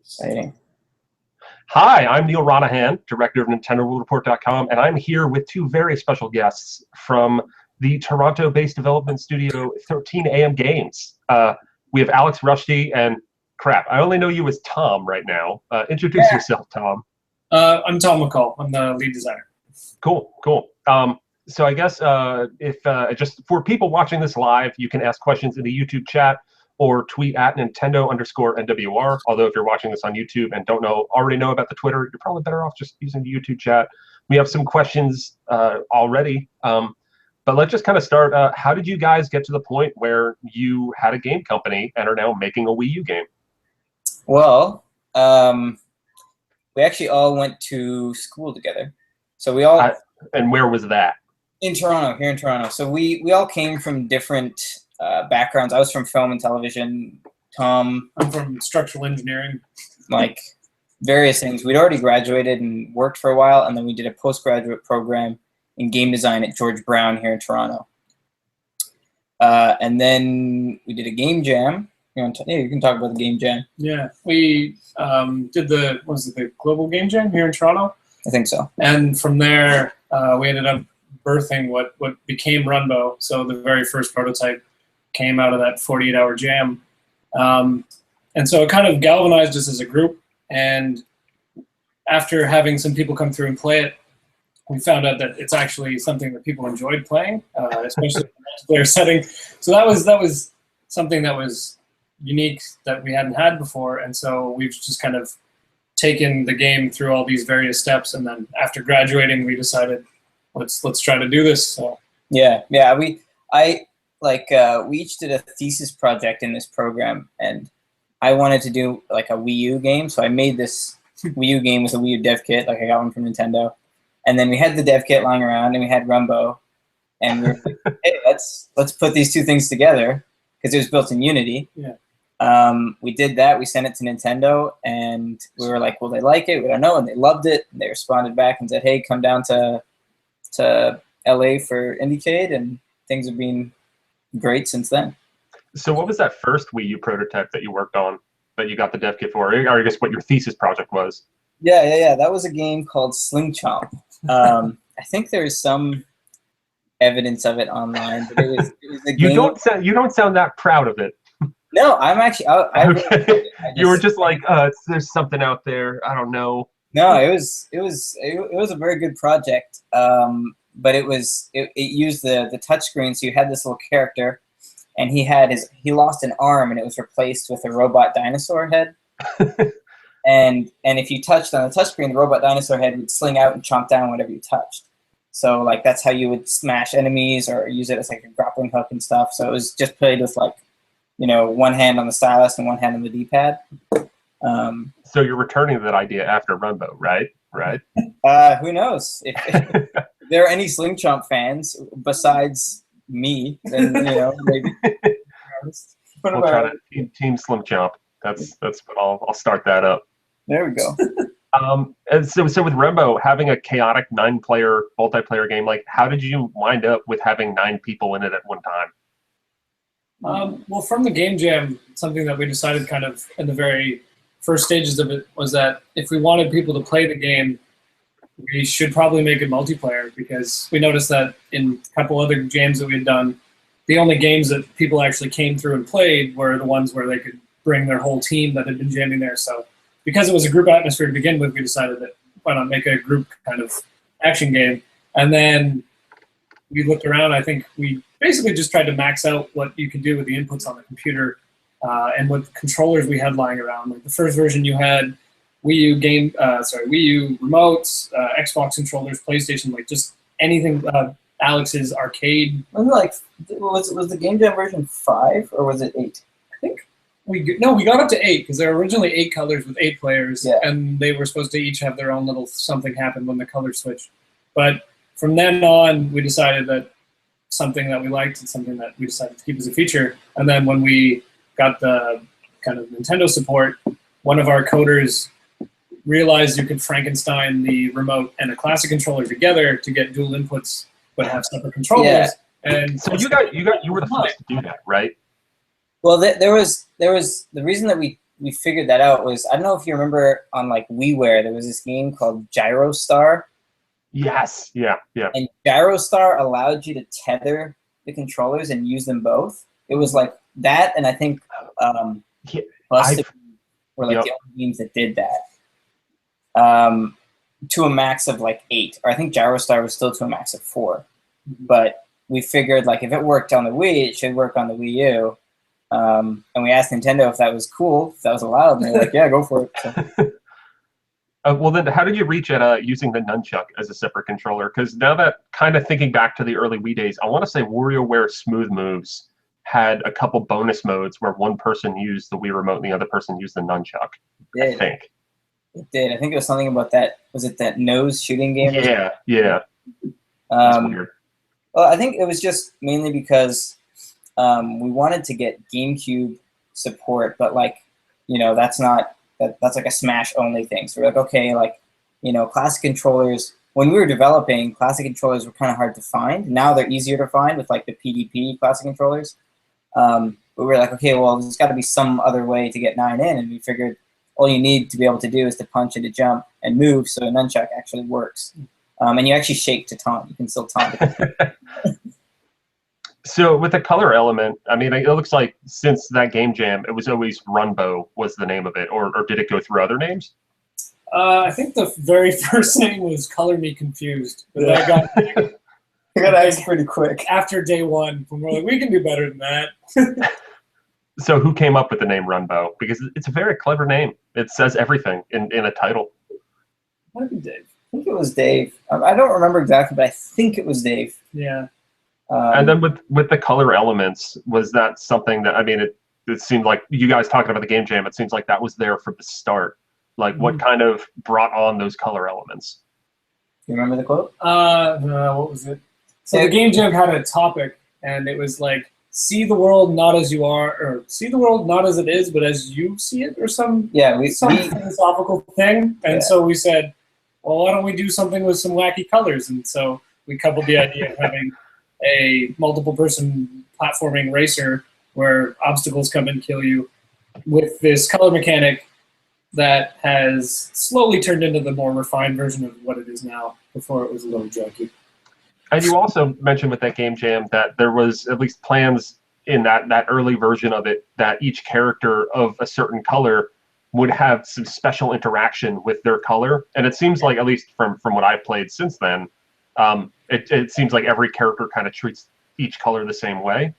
Exciting. Hi, I'm Neal, Director of NintendoWorldReport.com, and I'm here with two very special guests from the Toronto-based development studio 13 AM Games. We have Alex Rushdy and, crap, I only know you as Tom right now. Introduce yourself, Tom. I'm Tom McCall. I'm the lead designer. Cool. So I guess if just for people watching this live, you can ask questions in the YouTube chat or tweet at Nintendo_NWR. Although if you're watching this on YouTube and don't already know about the Twitter, you're probably better off just using the YouTube chat. We have some questions already, but let's just kind of start. How did you guys get to the point where you had a game company and are now making a Wii U game? Well, we actually all went to school together. So we all... and where was that? In Toronto, here in Toronto. So we all came from different backgrounds. I was from film and television. Tom... I'm from structural engineering. Like, various things. We'd already graduated and worked for a while, and then we did a postgraduate program in game design at George Brown here in Toronto. And then we did a game jam. You can talk about the game jam. Yeah, we did the Global Game Jam here in Toronto? I think so. And from there, we ended up birthing what became Runbow. So the very first prototype came out of that 48-hour jam. And so it kind of galvanized us as a group. And after having some people come through and play it, we found out that it's actually something that people enjoyed playing, especially in the multiplayer setting. So that was something that was unique that we hadn't had before. And so we've just kind of taken the game through all these various steps. And then after graduating, we decided, let's try to do this. So yeah. We each did a thesis project in this program, and I wanted to do like a Wii U game. So I made this Wii U game with a Wii U dev kit. Like I got one from Nintendo. And then we had the dev kit lying around, and we had Runbow, and we were like, hey, let's put these two things together because it was built in Unity. Yeah. We did that. We sent it to Nintendo, and we were like, "Will they like it? We don't know." And they loved it. And they responded back and said, "Hey, come down to LA for Indiecade," and things have been great since then. So, what was that first Wii U prototype that you worked on that you got the dev kit for, or I guess what your thesis project was? Yeah. That was a game called Sling Chomp. I think there's some evidence of it online, but it was a game. You don't sound that proud of it. No, I'm actually. You were just like, there's something out there. I don't know. No, it was a very good project. But it used the touch screen, so you had this little character, and he lost an arm, and it was replaced with a robot dinosaur head. And if you touched on the touchscreen, the robot dinosaur head would sling out and chomp down whatever you touched. So like that's how you would smash enemies or use it as like a grappling hook and stuff. So it was just played with like, one hand on the stylus and one hand on the D-pad. So you're returning that idea after Runbow, right? Right. Who knows? If there are any Sling Chomp fans besides me, then maybe. We'll try to team Slim Chomp. That's what I'll start that up. There we go. And so with Runbow, having a chaotic 9-player multiplayer game, like how did you wind up with having 9 people in it at one time? Well, from the game jam, something that we decided kind of in the very first stages of it was that if we wanted people to play the game, we should probably make it multiplayer, because we noticed that in a couple other jams that we had done, the only games that people actually came through and played were the ones where they could bring their whole team that had been jamming there. So because it was a group atmosphere to begin with, we decided that why not make a group kind of action game. And then we looked around. I think we basically just tried to max out what you could do with the inputs on the computer and what controllers we had lying around. Like the first version, you had Wii U remotes, Xbox controllers, PlayStation, like just anything. Alex's arcade. Was the game jam version 5 or was it 8? I think we got up to 8 because there were originally 8 colors with 8 players, and they were supposed to each have their own little something happen when the colors switched. But from then on, we decided that something that we liked and something that we decided to keep as a feature. And then when we got the kind of Nintendo support, one of our coders realized you could Frankenstein the remote and a classic controller together to get dual inputs but have separate controllers. Yeah. And so you were the first to do that, right? Well, there was the reason that we we figured that out was, I don't know if you remember on like WiiWare, there was this game called Gyrostar. Yes. Yeah. Yeah. And Gyrostar allowed you to tether the controllers and use them both. It was like that, and I think Yeah, Busted were like yep. the only games that did that. To a max of like 8, or I think Gyrostar was still to a max of 4. But we figured like if it worked on the Wii, it should work on the Wii U. And we asked Nintendo if that was cool, if that was allowed, and they're like, "Yeah, go for it." So. Well, then, how did you reach at using the nunchuck as a separate controller? Because now that kind of thinking back to the early Wii days, I want to say WarioWare Smooth Moves had a couple bonus modes where one person used the Wii remote and the other person used the nunchuck. I think It did. I think it was something about that. Was it that nose shooting game? Yeah, yeah. That's weird. Well, I think it was just mainly because we wanted to get GameCube support, but like, that's not. That's like a Smash only thing. So we're like, okay, like, classic controllers, when we were developing, classic controllers were kind of hard to find. Now they're easier to find with like the PDP classic controllers. But we were like, okay, well, there's got to be some other way to get 9 in. And we figured all you need to be able to do is to punch and to jump and move. So a nunchuck actually works. And you actually shake to taunt. You can still taunt. So with the color element, I mean, it looks like since that game jam, it was always Runbow was the name of it, or did it go through other names? I think the very first name was Color Me Confused. But Yeah. that got ice pretty quick. after day one, when we're like, we can do better than that. So who came up with the name Runbow? Because it's a very clever name. It says everything in a title. Might be Dave. I think it was Dave. I don't remember exactly, but I think it was Dave. Yeah. And then with the color elements, was that something that, I mean, it seemed like you guys talking about the game jam, it seems like that was there from the start. Like, what kind of brought on those color elements? You remember the quote? What was it? So the game jam had a topic, and it was like, see the world not as you are, or see the world not as it is, but as you see it, or some philosophical thing. And so we said, well, why don't we do something with some wacky colors? And so we coupled the idea of having a multiple-person platforming racer where obstacles come and kill you with this color mechanic that has slowly turned into the more refined version of what it is now. Before it was a little junky. And you also mentioned with that game jam that there was at least plans in that early version of it that each character of a certain color would have some special interaction with their color. And it seems like, at least from what I've played since then, it seems like every character kind of treats each color the same way.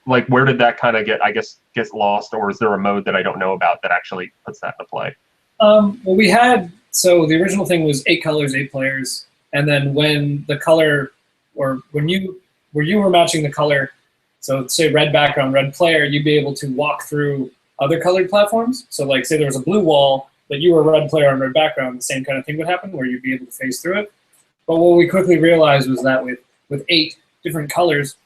Like, where did that kind of gets lost, or is there a mode that I don't know about that actually puts that into play? Well, we had, so the original thing was 8 colors, 8 players, and then when the color, or when you were matching the color, so say red background, red player, you'd be able to walk through other colored platforms. So like, say there was a blue wall, but you were a red player on red background, the same kind of thing would happen where you'd be able to phase through it. But what we quickly realized was that with 8 different colors,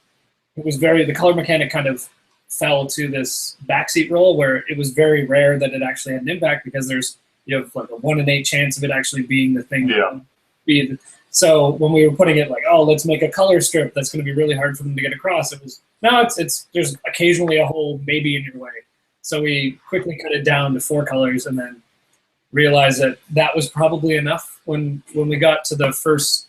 it was the color mechanic kind of fell to this backseat role where it was very rare that it actually had an impact, because you have like a 1 in 8 chance of it actually being the thing. Yeah. So when we were putting it like, oh, let's make a color strip that's going to be really hard for them to get across, it was, no, there's occasionally a hole maybe in your way. So we quickly cut it down to 4 colors and then realized that was probably enough. When we got to the first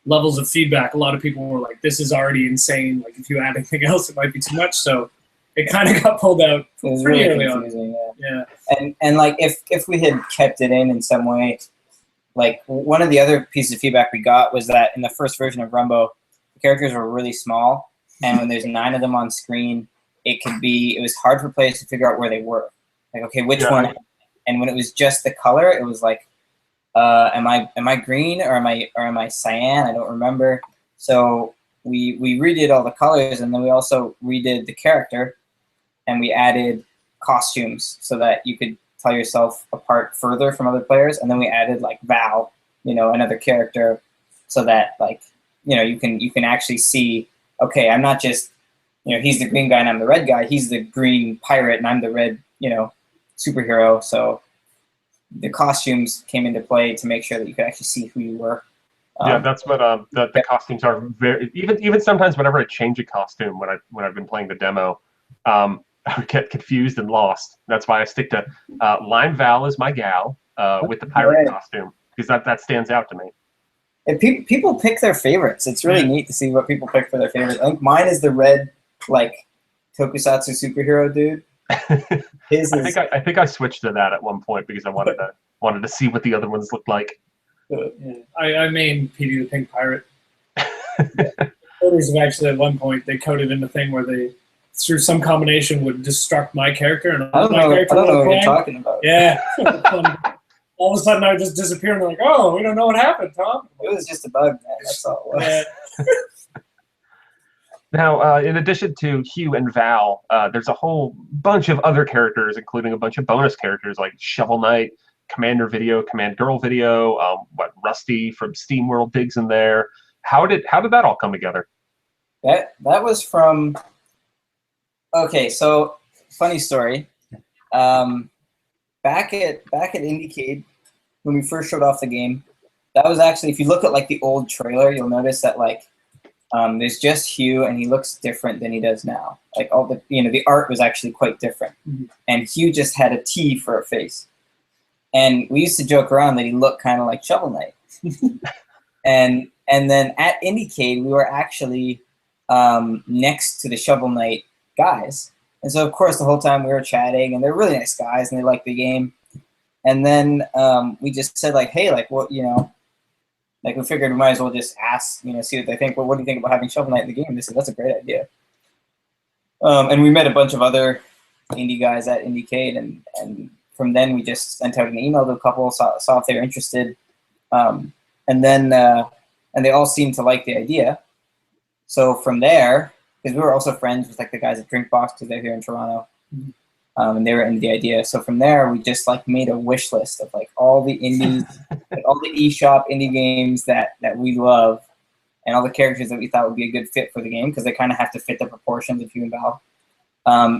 levels of feedback, a lot of people were like, this is already insane. Like, if you add anything else, it might be too much. So it kind of got pulled out pretty early on. Yeah. And like, if we had kept it in some way, like, one of the other pieces of feedback we got was that in the first version of Runbow, the characters were really small, and when there's 9 of them on screen, it was hard for players to figure out where they were. Like, okay, which one? And when it was just the color, it was like, am I green or am I cyan? I don't remember. So we redid all the colors, and then we also redid the character, and we added costumes so that you could tell yourself apart further from other players. And then we added like Val, another character, so that like, you can actually see, okay, I'm not just, he's the green guy and I'm the red guy. He's the green pirate and I'm the red, superhero. So the costumes came into play to make sure that you could actually see who you were. Yeah, that's what the costumes are very, even sometimes whenever I change a costume when I've been playing the demo, I would get confused and lost. That's why I stick to Lime Val is my gal with the pirate costume, because that stands out to me. And people pick their favorites. It's really neat to see what people pick for their favorites. I think mine is the red, like, tokusatsu superhero dude. His is, I think I switched to that at one point because I wanted to see what the other ones looked like. I main Petey the Pink Pirate. Coders have actually at one point they coded in the thing where they through some combination would destruct my character and I don't know what you're talking about. Yeah. All of a sudden I would just disappear and they're like, oh, we don't know what happened, Tom. It was just a bug, man. That's all it was. Yeah. Now, in addition to Hugh and Val, there's a whole bunch of other characters, including a bunch of bonus characters like Shovel Knight, Commander Video, Command Girl Video, Rusty from Steam World digs in there. How did that all come together? That was from. Okay, so funny story. Back at Indiecade, when we first showed off the game, that was actually, if you look at like the old trailer, you'll notice that like there's just Hugh and he looks different than he does now. Like all the the art was actually quite different, and Hugh just had a T for a face. And we used to joke around that he looked kind of like Shovel Knight. and then at Indiecade, we were actually next to the Shovel Knight guys. And so, of course, the whole time we were chatting, and they're really nice guys, and they liked the game. And then we just said, like, hey, like, what, like, we figured we might as well just ask, see what they think. Well, what do you think about having Shovel Knight in the game? They said, that's a great idea. And we met a bunch of other indie guys at Indiecade, and from then we just sent out an email to a couple, saw if they were interested. And they all seemed to like the idea. So from there, because we were also friends with like the guys at Drinkbox because they're here in Toronto, and they were into the idea. So from there, we just like made a wish list of like all the indies, like, all the eShop indie games that we love, and all the characters that we thought would be a good fit for the game because they kind of have to fit the proportions of Hugh and Val.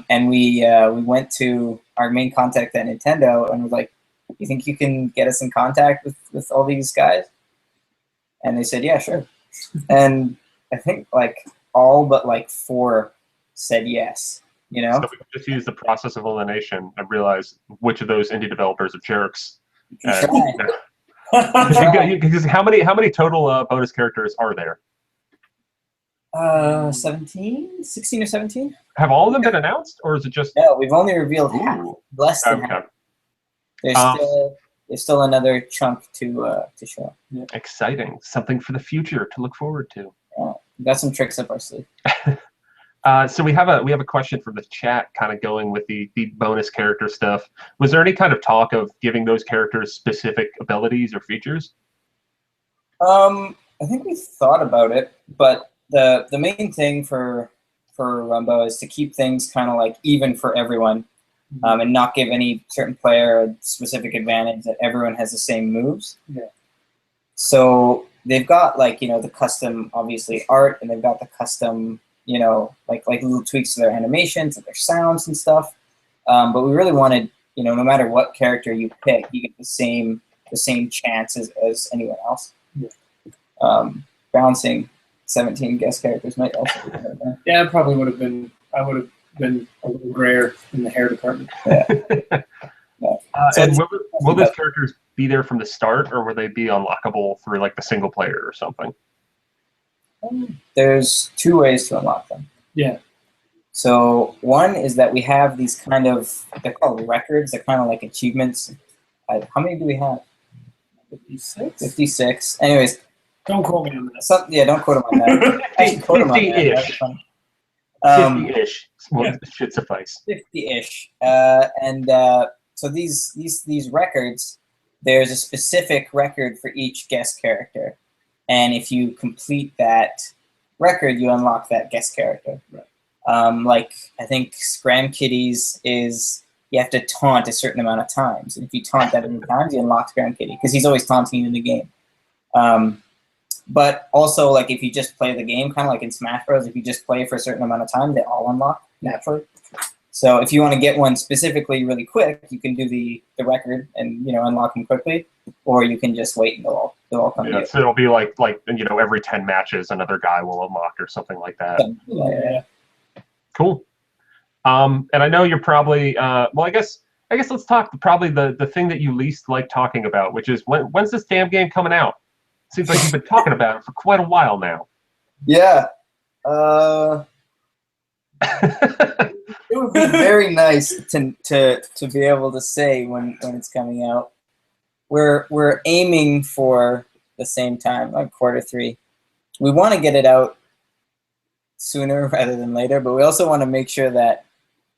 And we went to our main contact at Nintendo and was like, "You think you can get us in contact with all these guys?" And they said, "Yeah, sure." And I think like all but like 4 said yes. So we could just use the process of elimination and realize which of those indie developers are jerks. Because how many total bonus characters are there? 16 or 17. Have all of them been announced, or is it just? No, we've only revealed half, less than half. There's still another chunk to show. Yeah. Exciting, something for the future to look forward to. Yeah, we've got some tricks up our sleeve. So we have a question from the chat, kind of going with the bonus character stuff. Was there any kind of talk of giving those characters specific abilities or features? I think we thought about it, but the main thing for Runbow is to keep things kind of like even for everyone, and not give any certain player a specific advantage, that everyone has the same moves. Yeah. So they've got like the custom obviously art, and they've got the custom like little tweaks to their animations and their sounds and stuff. But we really wanted no matter what character you pick, you get the same chance as anyone else. Yeah. Bouncing 17 guest characters might also be better. Yeah, it probably would have been. I would have been a little grayer in the hair department. Yeah. And will those characters be there from the start, or will they be unlockable through like the single player or something? There's 2 ways to unlock them. Yeah. So one is that we have these kind of, they're called records. They're kind of like achievements. How many do we have? 56. 56. Anyways. Don't quote me on that. Don't quote him on that. Actually, quote him on that. 50-ish. Should suffice. 50-ish. So these records, there's a specific record for each guest character. And if you complete that record, you unlock that guest character. Right. Like, I think Scram Kitties is, you have to taunt a certain amount of times. And if you taunt that many times, you unlock Scram Kitty, because he's always taunting you in the game. But also, like, if you just play the game, kind of like in Smash Bros., if you just play for a certain amount of time, they all unlock naturally. So if you want to get one specifically really quick, you can do the record and unlock them quickly, or you can just wait and they'll all come. Yeah, so it'll be like every 10 matches another guy will unlock or something like that. Yeah. Cool. And I know you're probably well. I guess let's talk probably the thing that you least like talking about, which is when's this damn game coming out? Seems like you've been talking about it for quite a while now. Yeah. It would be very nice to be able to say when it's coming out. We're aiming for the same time, like Q3. We want to get it out sooner rather than later, but we also want to make sure that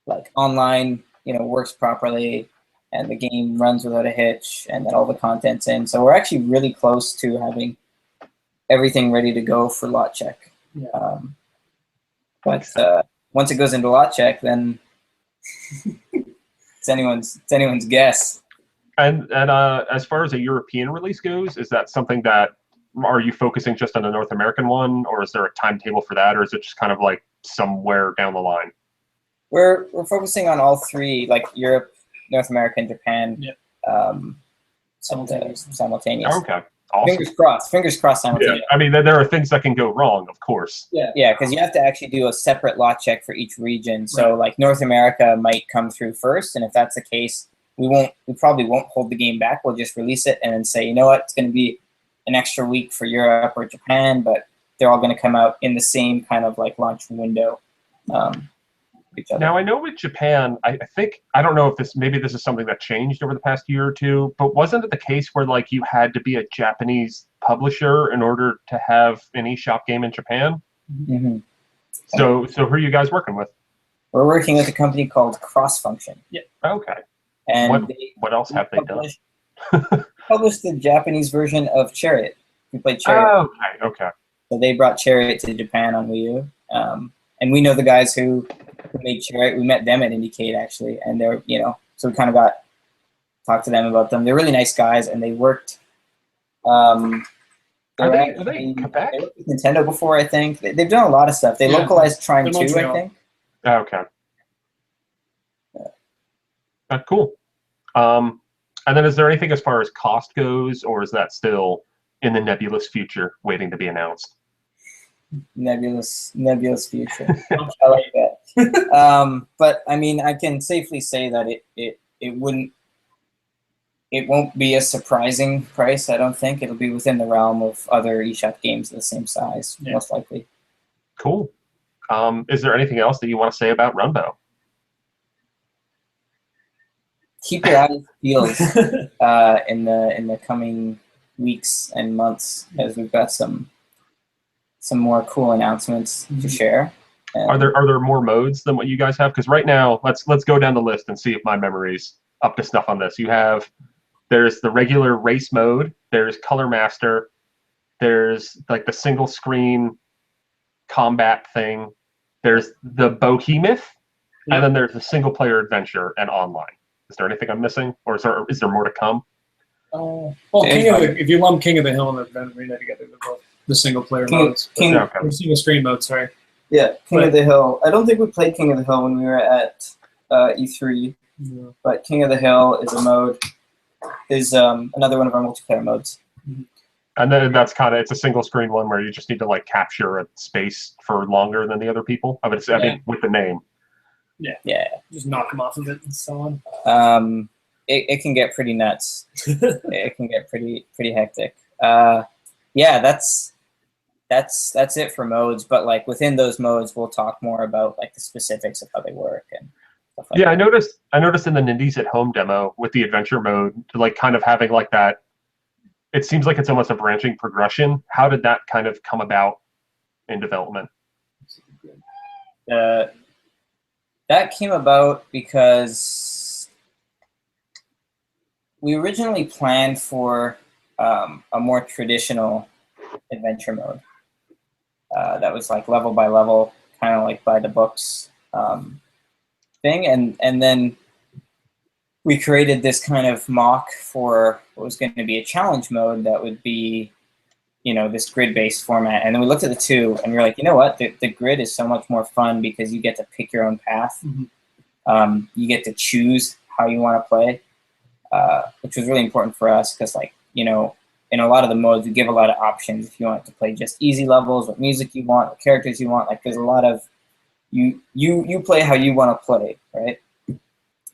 like online, works properly and the game runs without a hitch and that all the content's in. So we're actually really close to having everything ready to go for lot check. Yeah. But once it goes into lot check, then it's anyone's guess. And as far as a European release goes, is that something that are you focusing just on the North American one, or is there a timetable for that, or is it just kind of like somewhere down the line? We're focusing on all three, like Europe, North America, and Japan. Yeah. Simultaneous. Okay. Awesome. Fingers crossed simultaneous. Yeah, I mean, there are things that can go wrong, of course. Yeah, because you have to actually do a separate lot check for each region. So, like, North America might come through first, and if that's the case, we probably won't hold the game back. We'll just release it and then say, you know what, it's going to be an extra week for Europe or Japan, but they're all going to come out in the same kind of like launch window. Now I know with Japan, I think, I don't know if maybe this is something that changed over the past year or two, but wasn't it the case where like you had to be a Japanese publisher in order to have an eShop game in Japan? Mm-hmm. So who are you guys working with? We're working with a company called Cross Function. Yeah. Okay. And what else have they done? Published the Japanese version of Chariot. We played Chariot. Oh, okay. So they brought Chariot to Japan on Wii U. And we know the guys who made Chariot. We met them at IndieCade, actually. And they're, so we kind of talked to them about them. They're really nice guys, and they worked. Are they Quebec? They worked with Nintendo before, I think. They've done a lot of stuff. They localized Trine 2, I think. Okay. Cool. And then is there anything as far as cost goes, or is that still in the nebulous future waiting to be announced? Nebulous future. I like that. But I mean, I can safely say that it won't be a surprising price. I don't think it'll be within the realm of other eShop games of the same size, most likely. Cool. Is there anything else that you want to say about Runbow? Keep your eyes peeled in the coming weeks and months, as we've got some more cool announcements to share. Are there more modes than what you guys have? Because right now, let's go down the list and see if my memory's up to snuff on this. There's the regular race mode. There's Color Master. There's like the single screen combat thing. There's the Behemoth, and then there's the single player adventure and online. Is there anything I'm missing, or is there more to come? If you lump King of the Hill and Advent Arena together, they're both the single player modes. Or single screen mode, sorry. Yeah, King of the Hill. I don't think we played King of the Hill when we were at E3, but King of the Hill is a mode. Is another one of our multiplayer modes. And then that's it's a single screen one where you just need to like capture a space for longer than the other people. I mean, with the name. Yeah. Just knock them off of it and so on. It can get pretty nuts. It can get pretty hectic. That's it for modes. But like within those modes, we'll talk more about like the specifics of how they work and stuff like that. I noticed in the Nindies at Home demo with the adventure mode, like kind of having like that. It seems like it's almost a branching progression. How did that kind of come about in development? That came about because we originally planned for a more traditional adventure mode that was like level by level, kind of like by the books thing, and then we created this kind of mock for what was going to be a challenge mode that would be, this grid-based format. And then we looked at the two, and we were like, you know what? The grid is so much more fun because you get to pick your own path. Mm-hmm. You get to choose how you want to play, which was really important for us because, like, in a lot of the modes, we give a lot of options. If you want to play just easy levels, what music you want, what characters you want, like there's a lot of you play how you want to play, right? And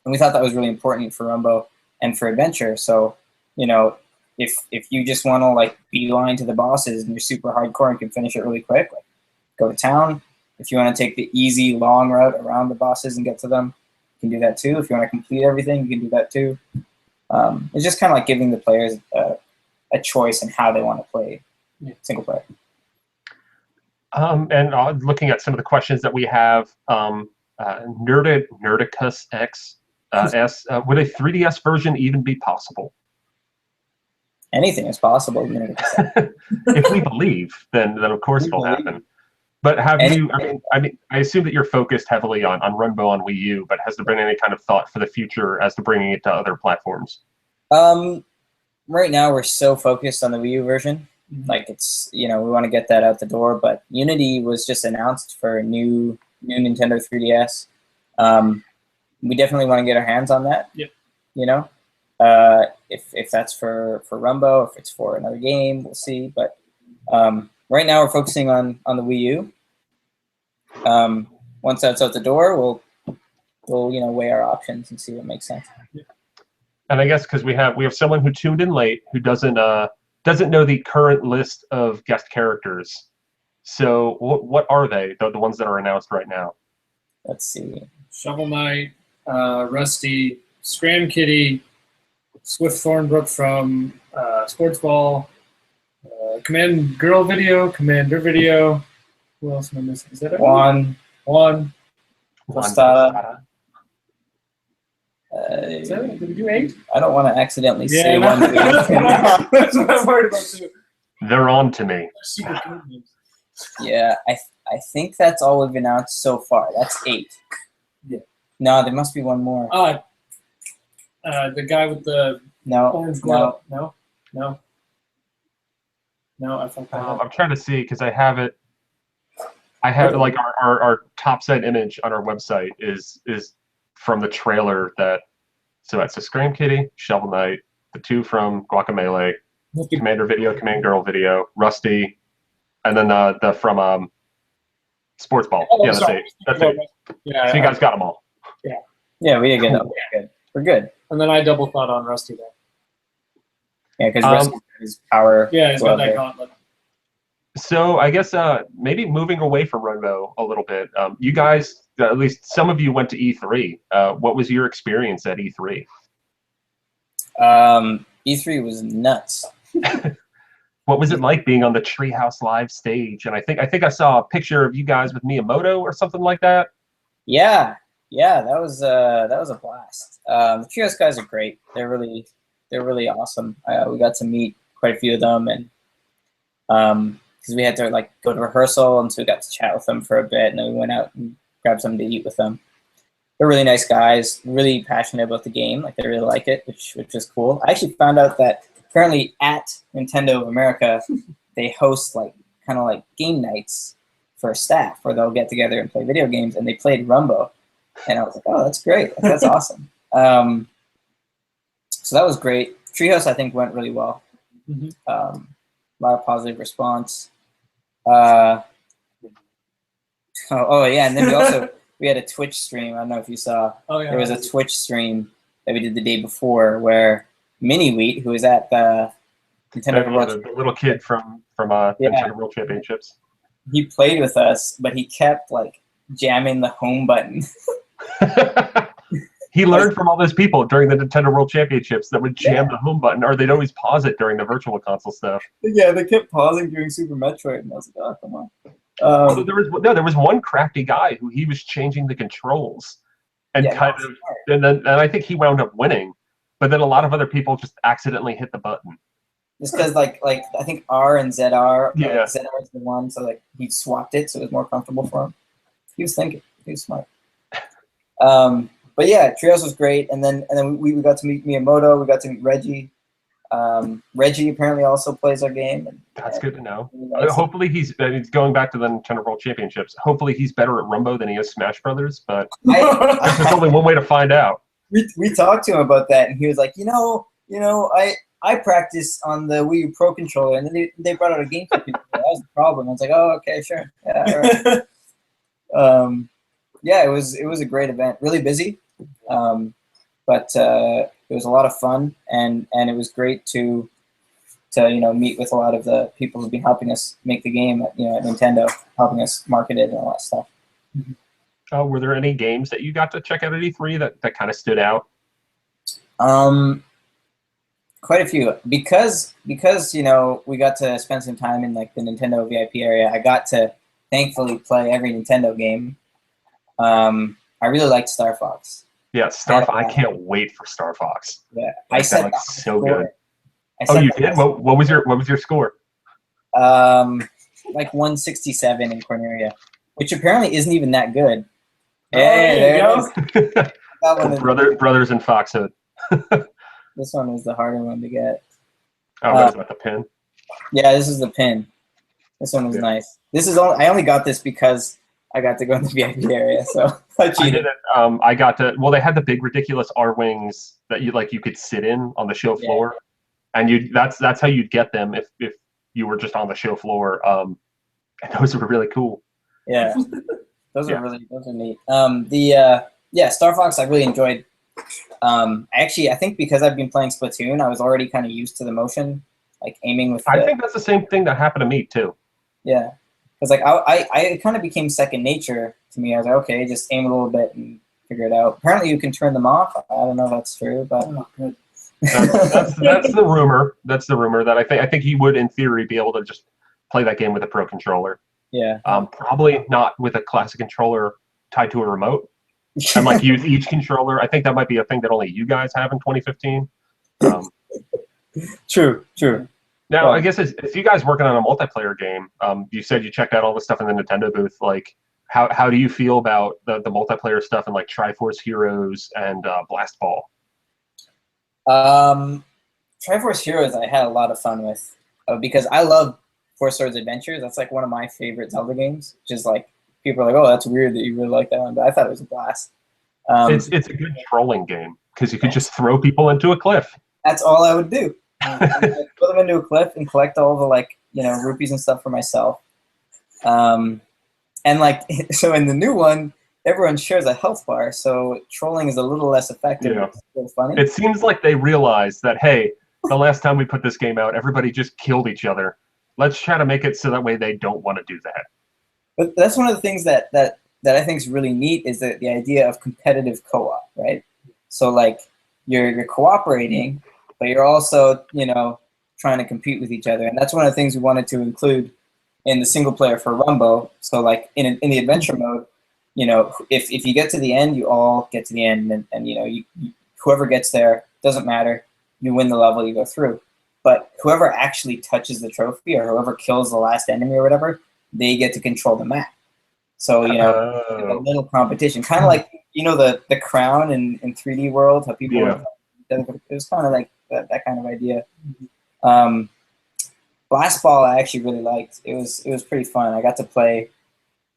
we thought that was really important for Runbow and for adventure. So, you know, if you just want to like beeline to the bosses and you're super hardcore and can finish it really quick, like go to town. If you want to take the easy long route around the bosses and get to them, you can do that too. If you want to complete everything, you can do that too. It's just kind of like giving the players a choice in how they want to play single player. And looking at some of the questions that we have, Nerdicus X asks, would a 3DS version even be possible? Anything is possible. If we believe, then of course it'll happen. But have you? I mean, I assume that you're focused heavily on Runbow on Wii U. But has there been any kind of thought for the future as to bringing it to other platforms? Right now we're so focused on the Wii U version. Like it's, you know, we want to get that out the door. But Unity was just announced for a new Nintendo 3DS. We definitely want to get our hands on that. Yep. You know, if that's for Runbow, if it's for another game, we'll see. But right now we're focusing on the Wii U. Once that's out the door, we'll you know, weigh our options and see what makes sense. And I guess because we have someone who tuned in late who doesn't know the current list of guest characters. So what are they? The ones that are announced right now? Let's see. Shovel Knight, Rusty, Scram Kitty, Swift Thornbrook from Sports Ball, Commander Video. Who else am I missing? Is that Juan Tostada. Did we do 8? I don't want to accidentally say no. one. That's what I'm worried about too. They're on to me. Super good names. Yeah, I think that's all we've announced so far. That's 8. Yeah. No, there must be one more. The guy with the orange glove. No. I thought that. I'm trying to see because I have it. I have like our top side image on our website is from the trailer so that's a Scram Kitty, Shovel Knight, the 2 from Guacamelee, Commander Video, Command Girl Video, Rusty, and then the from Sports Ball. Oh, yeah, that's sorry. 8. That's 8. Yeah, so you guys got them all. Yeah, we did get that. We're good. And then I double thought on Rusty there. Yeah, because Rusty is power. Yeah, he's got that gauntlet. So I guess maybe moving away from Runbow a little bit. You guys, at least some of you, went to E3. What was your experience at E3? E3 was nuts. What was it like being on the Treehouse Live stage? And I think I saw a picture of you guys with Miyamoto or something like that. Yeah, that was a blast. The Treehouse guys are great. They're really awesome. We got to meet quite a few of them, and because we had to like go to rehearsal, and so we got to chat with them for a bit, and then we went out and grabbed something to eat with them. They're really nice guys, really passionate about the game. Like they really like it, which is cool. I actually found out that currently at Nintendo America, they host like kind of like game nights for staff where they'll get together and play video games, and they played Runbow, and I was like, oh, that's great, that's awesome. So that was great. Treehouse, I think, went really well. A lot of positive response. Oh yeah, and then we had a Twitch stream. I don't know if you saw. Oh yeah. There was a Twitch stream that we did the day before where Mini Wheat, who was at the Nintendo World, the little kid from Nintendo World Championships, he played with us, but he kept like jamming the home button. He learned from all those people during the Nintendo World Championships that would jam the home button, or they'd always pause it during the virtual console stuff. Yeah, they kept pausing during Super Metroid, and I was like, oh, come on. There was one crafty guy who he was changing the controls, and and I think he wound up winning, but then a lot of other people just accidentally hit the button. Just because like I think R and ZR, yeah, ZR is the one, so like he swapped it so it was more comfortable for him. He was thinking, he was smart. But yeah, Trios was great, and then we got to meet Miyamoto. We got to meet Reggie. Reggie apparently also plays our game. That's good to know. Hopefully he's going back to the Nintendo World Championships. Hopefully he's better at Runbow than he is Smash Brothers, but there's only one way to find out. We talked to him about that, and he was like, I practice on the Wii U Pro controller, and then they brought out a game for people. That was the problem. I was like, oh, okay, sure, yeah, all right. Yeah, it was a great event. Really busy, but it was a lot of fun, and it was great to meet with a lot of the people who've been helping us make the game at Nintendo, helping us market it and all that stuff. Were there any games that you got to check out at E3 that kind of stood out? Quite a few, because we got to spend some time in like the Nintendo VIP area. I got to thankfully play every Nintendo game. I really liked Star Fox. Yeah, Star Fox. I can't wait for Star Fox. Yeah, I said like so good. Oh, you did? What was your score? Like 167 in Corneria, which apparently isn't even that good. Hey, there you go. Brothers in Foxhood. This one was the harder one to get. Oh, that was about the pin. Yeah, this is the pin. This one was nice. I only got this because I got to go in the VIP area, so I cheated. I got to. Well, they had the big ridiculous R wings that you could sit in on the show floor, and that's how you'd get them if you were just on the show floor. And those were really cool. Yeah, those are neat. Star Fox I really enjoyed. I think because I've been playing Splatoon, I was already kind of used to the motion, like aiming with. I think that's the same thing that happened to me too. Yeah, because like I it kind of became second nature to me. I was like, okay, just aim a little bit and figure it out. Apparently, you can turn them off. I don't know if that's true, but that's the rumor. That's the rumor that I think you would, in theory, be able to just play that game with a pro controller. Yeah. Probably not with a classic controller tied to a remote. And like use each controller. I think that might be a thing that only you guys have in 2015. True. Now, I guess as you guys working on a multiplayer game, you said you checked out all the stuff in the Nintendo booth. Like, how do you feel about the multiplayer stuff in like Triforce Heroes and Blast Ball? Triforce Heroes I had a lot of fun with because I love Four Swords Adventures. That's like one of my favorite Zelda games. Which is like people are like, oh, that's weird that you really like that one, but I thought it was a blast. It's a good trolling game because you could just throw people into a cliff. That's all I would do. I'd throw them into a cliff and collect all the rupees and stuff for myself. And like so in the new one, everyone shares a health bar, so trolling is a little less effective. Yeah. It's still funny. It seems like they realized that, hey, the last time we put this game out, everybody just killed each other. Let's try to make it so that way they don't want to do that. But that's one of the things that I think is really neat is the idea of competitive co-op, right? So like you're cooperating, but you're also trying to compete with each other, and that's one of the things we wanted to include in the single player for Runbow. So like in the adventure mode, if you get to the end, you all get to the end, and you whoever gets there doesn't matter. You win the level, you go through. But whoever actually touches the trophy or whoever kills the last enemy or whatever, they get to control the map. So a little competition, kind of like the crown in 3D World, how people it was kind of like that kind of idea. Blast Ball I actually really liked. It was pretty fun. I got to play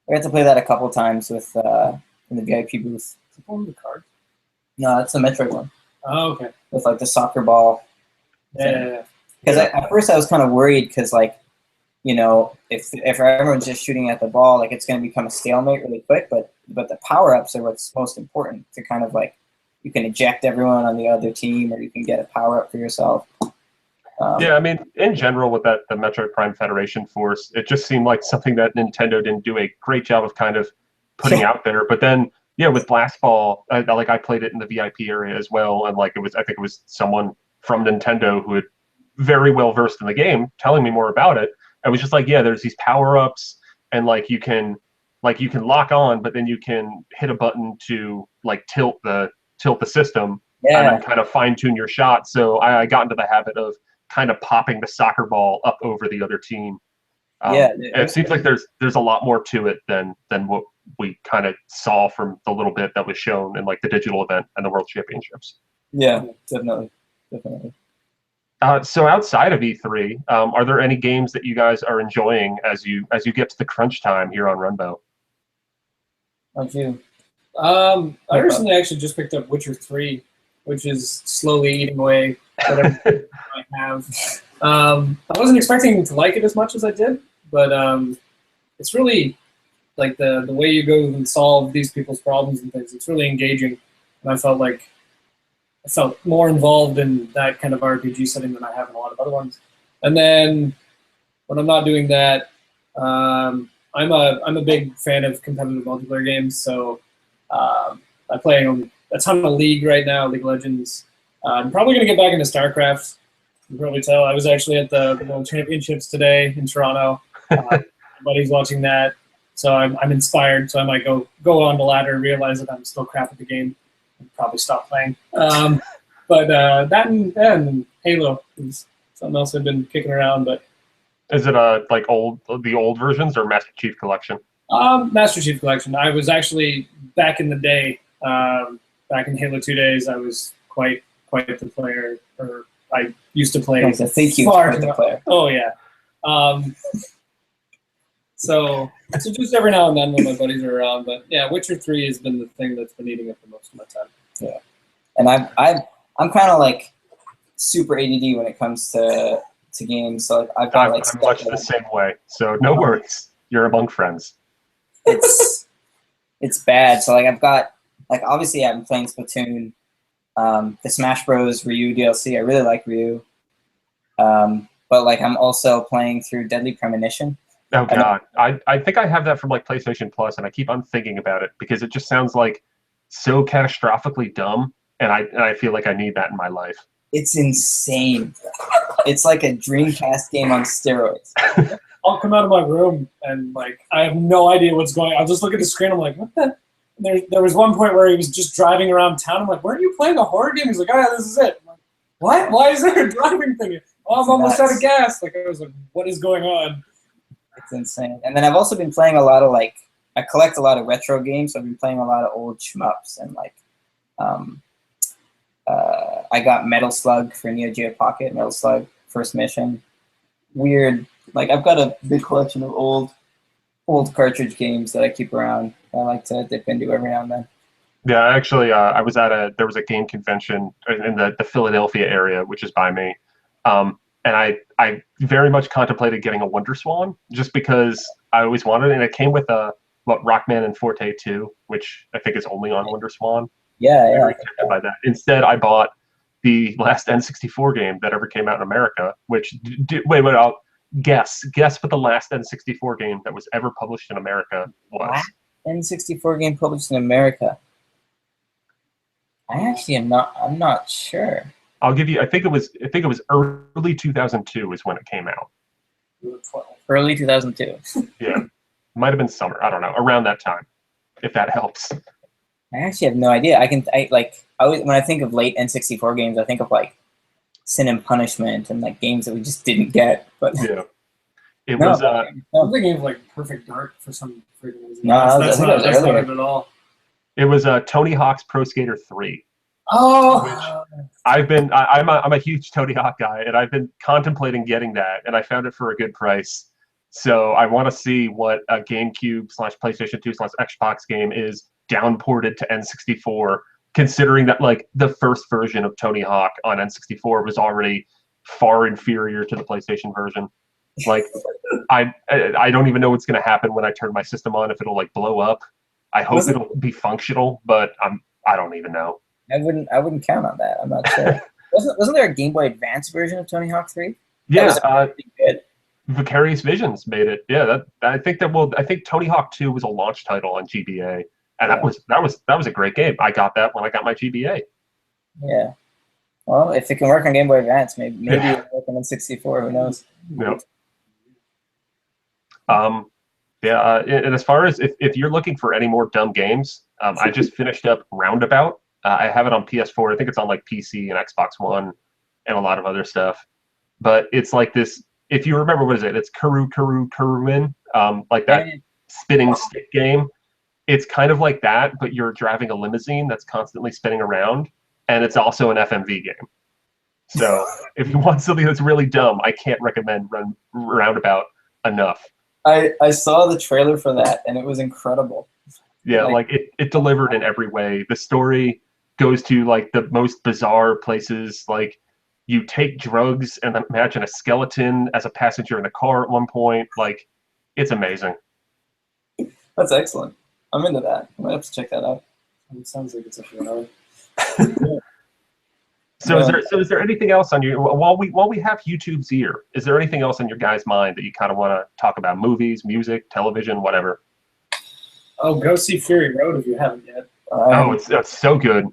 that a couple times with in the VIP booth. Is it one of the cards? No, that's the Metroid one. Oh, okay. With like the soccer ball. Yeah. Because at first I was kind of worried because if everyone's just shooting at the ball, like it's going to become a stalemate really quick. But the power-ups are what's most important to kind of like you can eject everyone on the other team or you can get a power-up for yourself. I mean, in general, with the Metroid Prime Federation Force, it just seemed like something that Nintendo didn't do a great job of kind of putting out there. But then, with Blast Ball, I played it in the VIP area as well, and I think it was someone from Nintendo who had very well versed in the game telling me more about it. I was just like, there's these power-ups, and you can lock on, but then you can hit a button to tilt the system and then kind of fine-tune your shot. So I got into the habit of kind of popping the soccer ball up over the other team. It seems like there's a lot more to it than what we kind of saw from the little bit that was shown in the digital event and the World Championships. Yeah, definitely. So outside of E3, are there any games that you guys are enjoying as you get to the crunch time here on Runbow? How'd you? I recently actually just picked up Witcher 3, which is slowly eating away whatever I have. I wasn't expecting to like it as much as I did, but it's really like the way you go and solve these people's problems and things. It's really engaging, and I felt more involved in that kind of RPG setting than I have in a lot of other ones. And then when I'm not doing that, I'm a big fan of competitive multiplayer games. So I'm playing a ton of League right now, League of Legends. I'm probably going to get back into StarCraft. You can probably tell. I was actually at the World Championships today in Toronto. My buddy's watching that. So I'm inspired. So I might go on the ladder and realize that I'm still crap at the game and probably stop playing. But that and Halo is something else I've been kicking around. But is it like the old versions or Master Chief Collection? Master Chief Collection. I was actually back in the day, back in Halo 2 days. I was quite the player, or I used to play. I think you were the player. Oh yeah. So just every now and then when my buddies are around, but yeah, Witcher 3 has been the thing that's been eating up the most of my time. Yeah, and I'm kind of like super ADD when it comes to games. So I've got like I'm much the same way. So no worries, you're among friends. It's bad. So like I've got like obviously I'm playing Splatoon, the Smash Bros. Ryu DLC. I really like Ryu, but like I'm also playing through Deadly Premonition. Oh god, I think I have that from like PlayStation Plus, and I keep on thinking about it because it just sounds like so catastrophically dumb, and I feel like I need that in my life. It's insane. It's like a Dreamcast game on steroids. I'll come out of my room and like I have no idea what's going on. I'll just look at the screen. I'm like, what the? There was one point where he was just driving around town. I'm like, weren't you playing a horror game? He's like, oh yeah, this is it. I'm like, what? Why is there a driving thing? Oh, I'm almost out of gas. Like I was like, what is going on? It's insane. And then I've also been playing a lot of like I collect a lot of retro games. So I've been playing a lot of old shmups and like I got Metal Slug for Neo Geo Pocket. Metal Slug first mission. Weird. Like I've got a big collection of old cartridge games that I keep around. I like to dip into every now and then. Yeah, actually, I was there was a game convention in the Philadelphia area, which is by me, and I very much contemplated getting a Wonder Swan just because I always wanted it, and it came with Rockman and Forte 2, which I think is only on Wonder Swan. Yeah. Very tempted by that. Instead, I bought the last N64 game that ever came out in America, which wait, I'll guess what the last N64 game that was ever published in America was. Last N64 game published in America. I'm not sure. I'll give you. I think it was early 2002 is when it came out. Early 2002. Yeah, might have been summer. I don't know. Around that time, if that helps. I actually have no idea. When I think of late N64 games, I think of like Sin and Punishment and like games that we just didn't get. But yeah, it was. I'm thinking of like Perfect Dark for some freaking reason. No, that's not it at all. It was Tony Hawk's Pro Skater 3. Oh, I'm a huge Tony Hawk guy, and I've been contemplating getting that, and I found it for a good price. So I want to see what a GameCube / PlayStation 2 / Xbox game is downported to N64, considering that like the first version of Tony Hawk on N64 was already far inferior to the PlayStation version. Like I don't even know what's going to happen when I turn my system on, if it'll like blow up. I hope it'll be functional, but I don't even know. I wouldn't count on that. I'm not sure. Wasn't there a Game Boy Advance version of Tony Hawk 3? Yeah, Vicarious Visions made it. Yeah, I think Tony Hawk 2 was a launch title on GBA, and that was a great game. I got that when I got my GBA. Yeah. Well, if it can work on Game Boy Advance, maybe it'll work on 64. Who knows? Yep. And as far as if you're looking for any more dumb games, I just finished up Roundabout. I have it on PS4. I think it's on like PC and Xbox One and a lot of other stuff. But it's like this. If you remember, what is it? It's Kurumin, like that spinning stick game. It's kind of like that, but you're driving a limousine that's constantly spinning around, and it's also an FMV game. So if you want something that's really dumb, I can't recommend Roundabout enough. I saw the trailer for that, and it was incredible. Yeah, like it delivered in every way. The story goes to like the most bizarre places. Like you take drugs and then imagine a skeleton as a passenger in the car at one point. Like it's amazing. That's excellent. I'm into that. I might have to check that out. It sounds like it's up your alley. So is there anything else on your while we have YouTube's ear? Is there anything else on your guys' mind that you kind of want to talk about? Movies, music, television, whatever. Oh, go see Fury Road if you haven't yet. Oh, it's so good.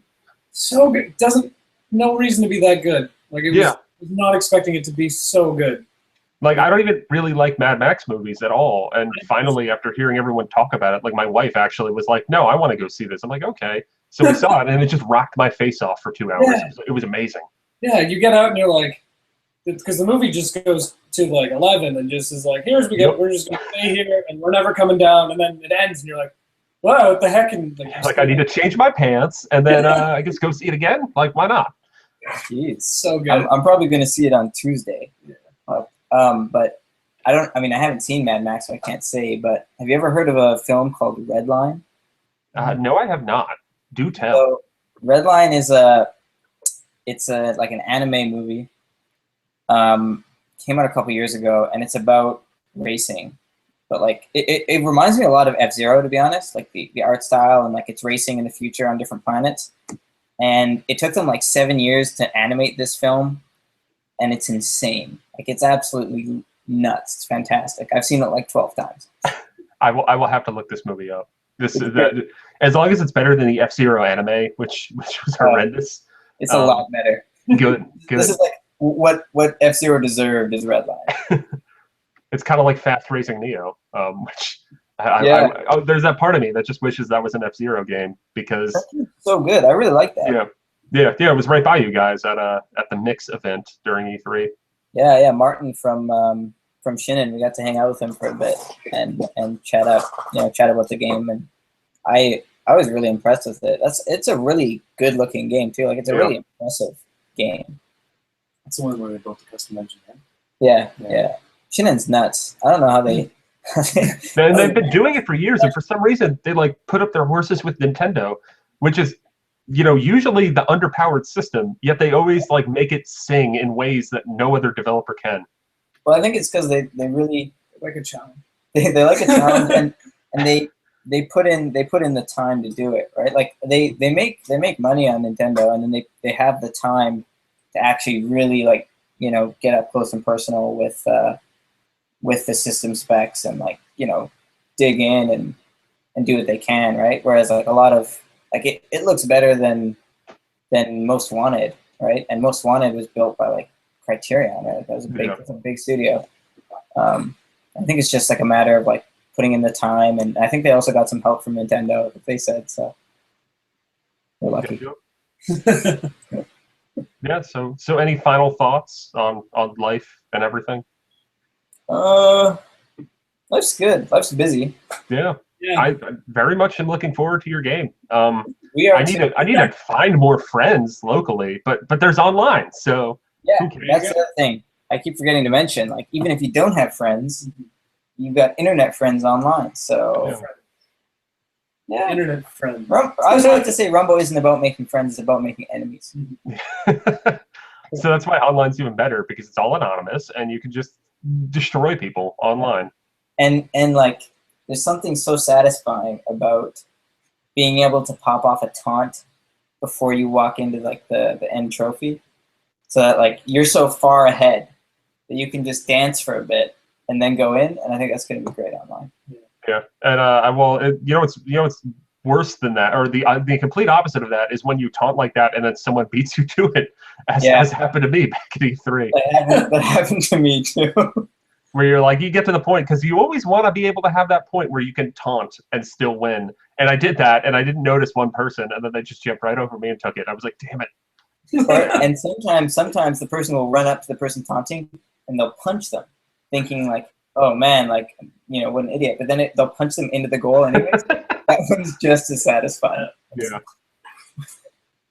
So good. No reason to be that good. Like I was not expecting it to be so good. Like, I don't even really like Mad Max movies at all. And finally, after hearing everyone talk about it, like my wife actually was like, "No, I want to go see this." I'm like, "Okay." So we saw it, and it just rocked my face off for 2 hours. Yeah. It was amazing. Yeah, you get out and you're like, because the movie just goes to like 11 and just is like, "Here's we go. We're just gonna stay here and we're never coming down." And then it ends, and you're like, "Wow, what the heck?" And like I need to change my pants, and then I guess go see it again. Like, why not? Jeez, so good. I'm probably going to see it on Tuesday. But I haven't seen Mad Max, so I can't say. But have you ever heard of a film called Red Line? No, I have not. Do tell. So Red Line is like an anime movie. Came out a couple years ago, and it's about racing. But like it reminds me a lot of F-Zero, to be honest. Like the art style and like it's racing in the future on different planets. And it took them like 7 years to animate this film, and it's insane. Like it's absolutely nuts. It's fantastic. I've seen it like 12 times. I will have to look this movie up. As long as it's better than the F-Zero anime, which was horrendous. It's a lot better. Good. This is like what F-Zero deserved is Red Line. It's kind of like Fast Racing Neo, which there's that part of me that just wishes that was an F-Zero game because so good. I really like that. Yeah. It was right by you guys at the Mix event during E3. Yeah. Martin from Shinnin, we got to hang out with him for a bit and chat about the game, and I was really impressed with it. It's a really good looking game too. Like it's a really impressive game. That's the one where they built the custom engine. Right? Yeah. Shinnin's nuts. I don't know how they. And they've been doing it for years, and for some reason they like put up their horses with Nintendo, which is, usually the underpowered system. Yet they always like make it sing in ways that no other developer can. Well, I think it's because they really like a challenge. They like a challenge, and they put in the time to do it, right? Like they make money on Nintendo, and then they have the time to actually really like get up close and personal with the system specs and like dig in and do what they can, right? Whereas like a lot of like it looks better than Most Wanted, right? And Most Wanted was built by like Criterion, right? That was a big studio. I think it's just like a matter of like putting in the time, and I think they also got some help from Nintendo, like they said, so we're lucky. Yeah. So any final thoughts on life and everything? Life's good. Life's busy. Yeah. I very much am looking forward to your game. We are. I need to find more friends locally, but there's online, so yeah, that's the other thing. I keep forgetting to mention. Like, even if you don't have friends, you've got internet friends online. So yeah, internet friends. I was like to say, Runbow isn't about making friends; it's about making enemies. So that's why online's even better, because it's all anonymous and you can just destroy people online. And like, there's something so satisfying about being able to pop off a taunt before you walk into like the end trophy, so that like you're so far ahead that you can just dance for a bit and then go in. And I think that's going to be great online. Yeah, and it's worse than that, or the complete opposite of that is when you taunt like that and then someone beats you to it, as happened to me back at E3. That happened to me too. Where you're like, you get to the point, because you always want to be able to have that point where you can taunt and still win. And I did that, and I didn't notice one person, and then they just jumped right over me and took it. I was like, damn it. And sometimes the person will run up to the person taunting, and they'll punch them, thinking like, oh man, like, what an idiot. But then they'll punch them into the goal anyways. That one's just as satisfying. Yeah.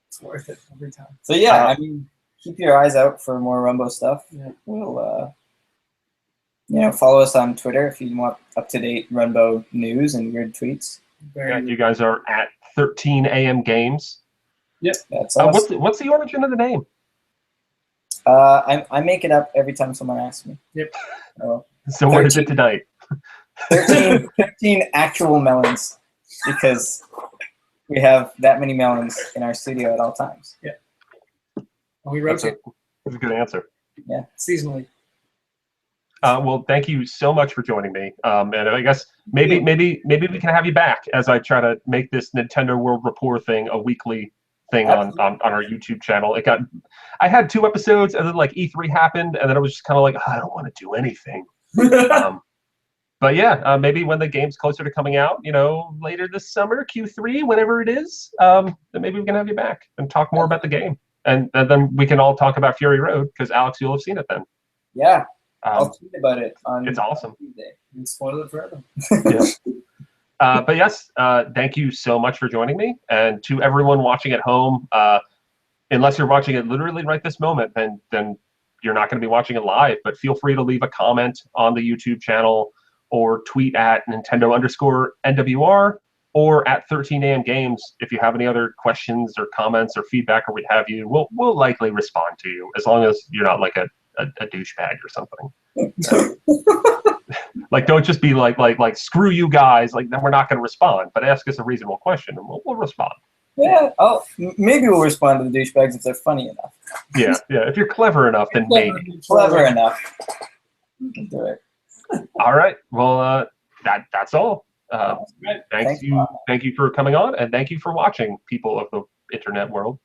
It's worth it every time. So yeah, I mean, keep your eyes out for more Runbow stuff. Yeah. We'll follow us on Twitter if you want up-to-date Runbow news and weird tweets. You guys are at 13 AM Games. Yep. That's us. What's the origin of the name? I make it up every time someone asks me. Yep. So where is it tonight? 13 actual melons, because we have that many melons in our studio at all times. Yeah. We rotate. That's a good answer. Yeah. Seasonally. Well, thank you so much for joining me. And I guess maybe we can have you back as I try to make this Nintendo World Rapport thing a weekly thing on our YouTube channel. I had 2 episodes, and then like E3 happened, and then I was just kind of like, I don't want to do anything. But yeah, maybe when the game's closer to coming out, later this summer, Q3, whenever it is, then maybe we can have you back and talk more about the game. And then we can all talk about Fury Road, because Alex, you'll have seen it then. Yeah, I'll tweet about it on It's awesome. Tuesday. And spoil it forever. Yeah. But yes, thank you so much for joining me. And to everyone watching at home, unless you're watching it literally right this moment, then you're not going to be watching it live. But feel free to leave a comment on the YouTube channel, or tweet at Nintendo_NWR, or at 13 AM Games if you have any other questions or comments or feedback or what have you. We'll likely respond to you, as long as you're not like a douchebag or something. Like, don't just be like screw you guys, like then we're not going to respond. But ask us a reasonable question and we'll respond. Yeah. Maybe we'll respond to the douchebags if they're funny enough. Yeah. If you're clever enough, then maybe. Clever enough. Do it. All right. Well, that's all. Thanks Thank you for coming on, and thank you for watching, people of the internet world.